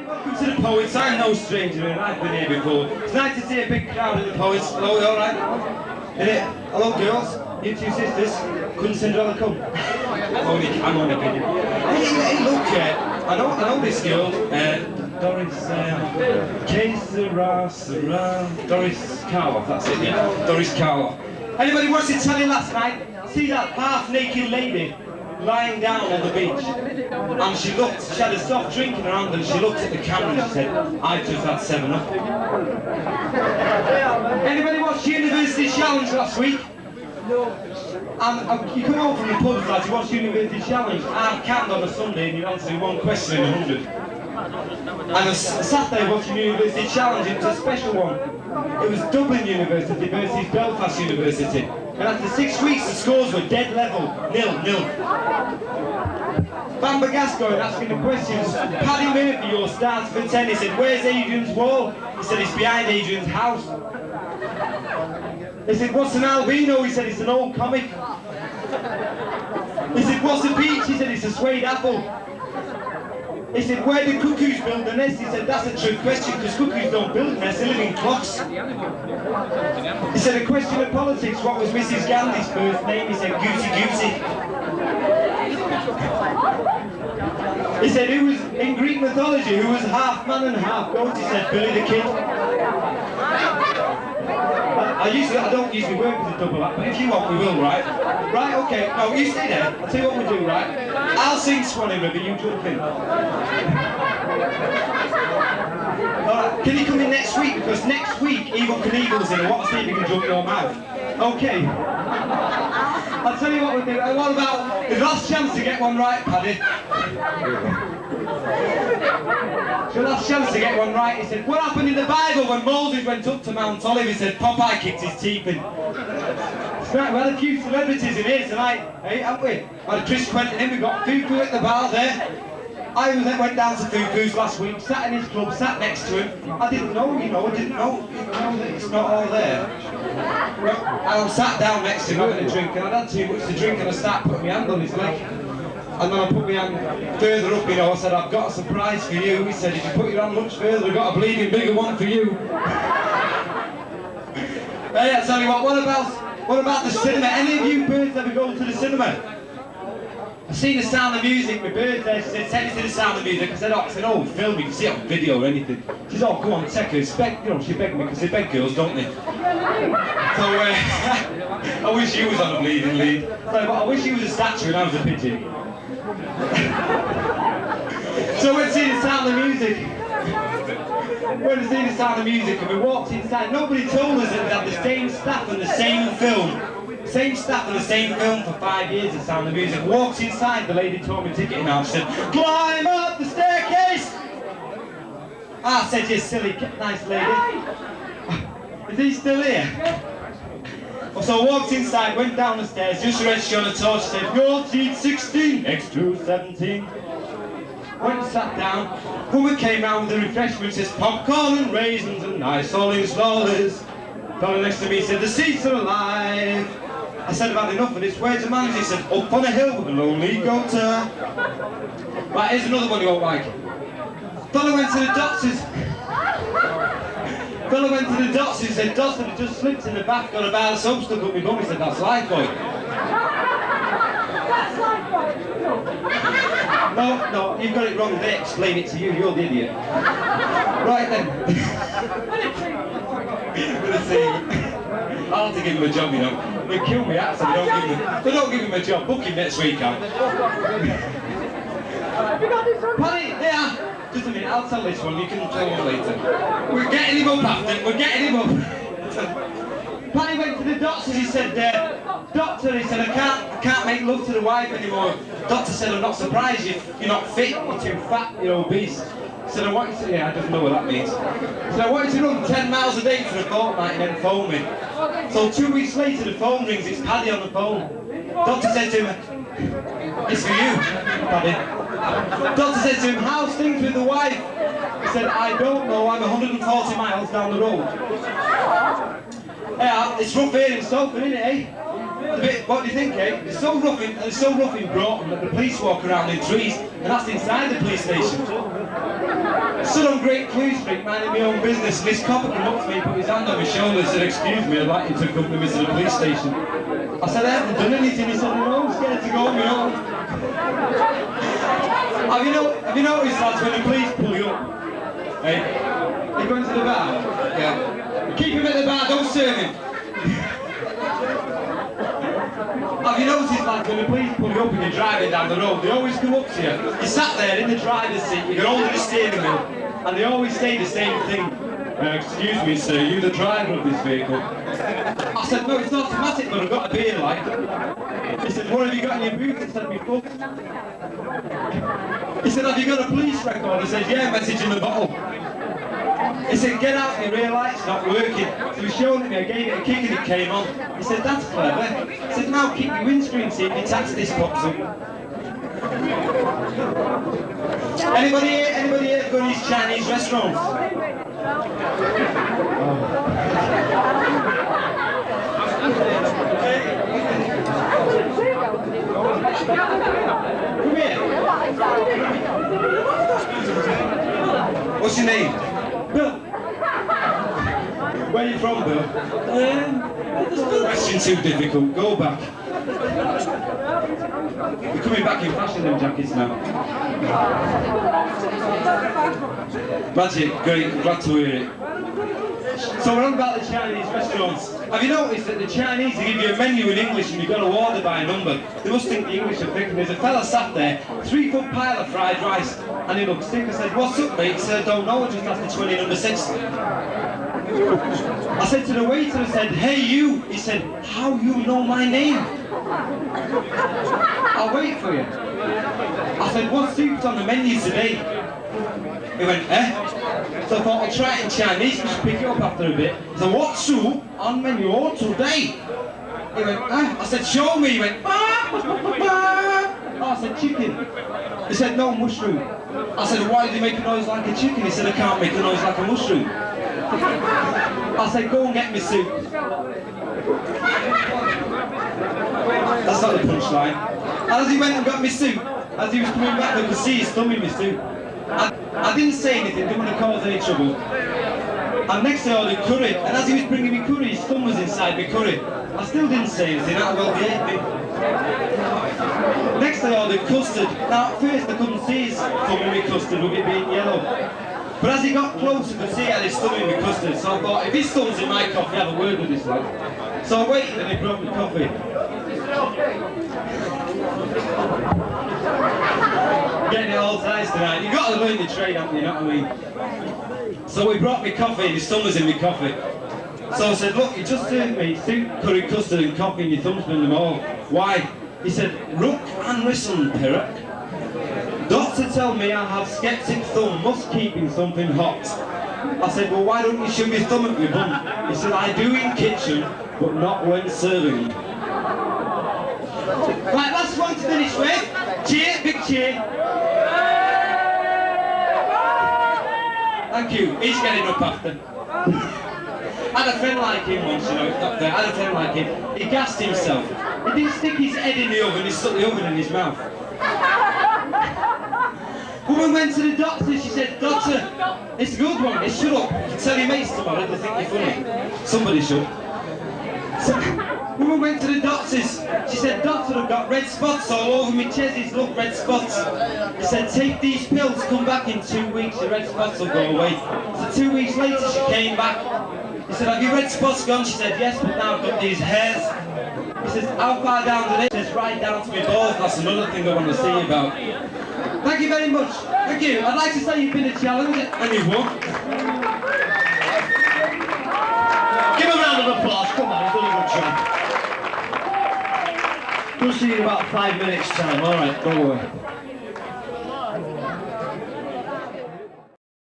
Welcome to the Poets. I'm no stranger and I've been here before. It's nice to see a big crowd of the Poets. Hello, you alright? Hello, girls. You two sisters. Couldn't Cinderella come? I'm only kidding. Hey, look, I know this girl. Doris, Doris Karloff, that's it, yeah. Doris Karloff. Anybody watched the telly last night? See that half-naked lady lying down on the beach? And she had a soft drink in her hand and she looked at the camera and she said, "I just had 7-Up." Anybody watch the University Challenge last week? No. You come home from the pub tonight, you watch the University Challenge, I'm canned on a Sunday and you answer one question in 100. And a Saturday watching the University Challenge, it was a special one. It was Dublin University versus Belfast University. And after 6 weeks the scores were dead level, 0-0. Bamba Gascoigne asking the questions. Paddy Murphy, your starts for 10, he said, "Where's Adrian's wall?" He said, "It's behind Adrian's house." He said, "What's an albino?" He said, "It's an old comic." He said, "What's a peach?" He said, "It's a suede apple." He said, "Where do cuckoos build a nest?" He said, "That's a trick question because cuckoos don't build nests, they live in clocks." He said, "A question of politics, what was Mrs. Gandhi's first name?" He said, "Goosey Goosey." He said, "Who was, in Greek mythology, who was half man and half goat?" He said, "Billy the Kid." I don't usually work with a double act, but if you want, we will, right? Right, okay. No, you stay there. I'll tell you what we'll do, right? I'll sing Swanee River, you jump in. Alright, can you come in next week? Because next week, Evel Knievel's in. I want to see if you can jump your mouth. Okay. I'll tell you what we'll do. What about the last chance to get one right, Paddy? The last chance to get one right. He said, "What happened in the Bible when Moses went up to Mount Olive?" He said, "Popeye kicked his teeth in." Right, we had a few celebrities in here tonight, hey, haven't we? We had Chris Quentin in, we got Fufu at the bar there. I went down to Fufu's last week, sat in his club, sat next to him. I didn't know that it's not all there. And I sat down next to him having a drink, and I'd had too much to drink, and I started putting my hand on his leg. And then I put my hand further up, I said, "I've got a surprise for you." He said, "If you put your hand much further, I've got a bleeding bigger one for you." Hey, I tell you what about the cinema? Any of you birds ever go to the cinema? I've seen The Sound of Music, my bird there, she said, "Take me to The Sound of Music." I said, "Oh, film, you can see it on video or anything." She said, "Oh, go on, take her." She begged me, because they beg girls, don't they? So, I wish you was on a bleeding lead. So, I wish you was a statue and I was a pigeon. So we'd see The Sound of Music. Went to see The Sound of Music and we walked inside. Nobody told us that we had the same staff and the same film. Same staff and the same film for 5 years, The Sound of Music. Walked inside, the lady told me ticketing out. She said, "Climb up the staircase!" I said, "You silly, nice lady." Is he still here? So I walked inside, went down the stairs, just read she on a torch, said, "Your seat 16, next to 17. Went and sat down. Woman came round with the refreshments, says, "Popcorn and raisins and nice all in stalls." Fella next to me said, "The seats are alive." I said, "I've had enough of this. Where's the manager?" He said, "Up on a hill with a lonely goat." Right, here's another one you won't like. Fella went to the doctors. Fella went to the doctor and said, "Doctor, it just slipped in the bath, got a bar of soap stuck up my bum." He said, "That's lifebuoy." No, you've got it wrong. They explain it to you, you're the idiot. Right then. I'll have to give him a job, you know. They kill me out, so they don't give him a job. Book him next week, Al. Paddy, yeah. Just a minute, I'll tell this one, you can tell one later. We're getting him up after, we're getting him up. Paddy went to the doctor, he said, "Doctor," he said, I can't make love to the wife anymore." Doctor said, "I'm not surprised, you're not fit, you're too fat, you're obese." He said, "I want you to," yeah, I don't know what that means. He said, "I want you to run 10 miles a day for a fortnight and then phone me." So 2 weeks later the phone rings, it's Paddy on the phone. Doctor said to him, "It's for you, Paddy." Doctor said to him, "How's things with the wife?" He said, "I don't know, I'm 140 miles down the road." Yeah, it's rough here in Salford, isn't it, eh? What do you think, eh? It's so rough in Broughton that the police walk around in trees, and that's inside the police station. Stood on Great Clue Street, minding my own business, and this copper came up to me, put his hand on my shoulder and said, "Excuse me, I'd like you to accompany me to the police station." I said, "I haven't done anything." He said, "No, I'm scared to go on my own." Have you noticed, lads, when the police pull you up, eh? You're going to the bar? Yeah. Keep him at the bar, don't serve him. Have you noticed, lads, when the police pull you up and you're driving down the road, they always come up to you. You sat there in the driver's seat, you can hold the steering wheel, and they always say the same thing. "Excuse me, sir, you the driver of this vehicle?" I said, "No, it's automatic, but I've got a beer light." He said, "What have you got in your boot?" I said, "Me book." He said, "Have you got a police record?" I said, "Yeah, message in the bottle." He said, "Get out, your rear light's not working." So he showed it me, I gave it a kick and it came on. He said, "That's clever." He said, "Now keep your windscreen, see if your tax disc pops up." Anybody here go to these Chinese restaurants? Come here. What's your name? Bill. Where are you from, Bill? Question too difficult. Go back. You're coming back in fashion, them jackets now. Magic, great, glad to hear it. So we're on about the Chinese restaurants. Have you noticed that the Chinese, they give you a menu in English and you've got to order by a number? They must think the English are thinking. There's a fella sat there, 3-foot pile of fried rice, and he looked sick. I said, "What's up, mate?" He said, "Don't know, I just asked the 20 number 6. I said to the waiter, I said, "Hey you." He said, "How you know my name?" "I'll wait for you." I said, "What soup's on the menu today?" He went, "Eh?" So I thought, I'll try it in Chinese, we should pick it up after a bit. So, "What soup on menu all today?" He went, "Eh?" I said, "Show me." He went, "Ah, oh, I said, "Chicken." He said, "No, mushroom." I said, "Why do you make a noise like a chicken?" He said, "I can't make a noise like a mushroom." I said, "Go and get me soup." That's not the punchline. And as he went and got me soup, as he was coming back, I could see his thumb in my soup. I didn't say anything, didn't want to cause any trouble. And next I ordered curry, and as he was bringing me curry, his thumb was inside my curry. I still didn't say anything, that well he ate me. Next I ordered custard. Now at first I couldn't see his thumb in my custard with it being yellow. But as he got close, I could see he had his thumb in my custard, so I thought, if his thumb's in my coffee, have a word with this lad. So I waited and he brought me coffee. Getting it all ties tonight. You've got to learn the trade, haven't you, know what I mean? So he brought me coffee and his thumb was in my coffee. So I said, "Look, you just served me soup, curry, custard and coffee and your thumb's been them all. Why?" He said, "Look and listen, Perrot. Doctor tell me I have skeptic thumb, must keep in something hot." I said, "Well, why don't you shove your thumb at my bum?" He said, "I do in kitchen, but not when serving." Right, last one to finish with. Cheer, big cheer. Thank you. He's getting up after. I had a friend like him once, you know, up there. I had a friend like him. He gassed himself. He didn't stick his head in the oven, he stuck the oven in his mouth. Woman went to the doctor, she said, "Doctor, it's a good one, shut up. You tell your mates tomorrow, they think you're funny." Somebody should. So, woman went to the doctors. She said, "Doctor, I've got red spots all over my chest. Look, red spots." He said, "Take these pills, come back in 2 weeks, your red spots will go away." So 2 weeks later, she came back. He said, "Have your red spots gone?" She said, "Yes, but now I've got these hairs." He says, "How far down to this?" He says, "Right down to my balls. That's another thing I want to see you about." Thank you very much. Thank you. I'd like to say you've been a challenge, and you've won. Give him a round of applause, come on, he's done a good job. We'll see you in about 5 minutes' time, alright, don't worry.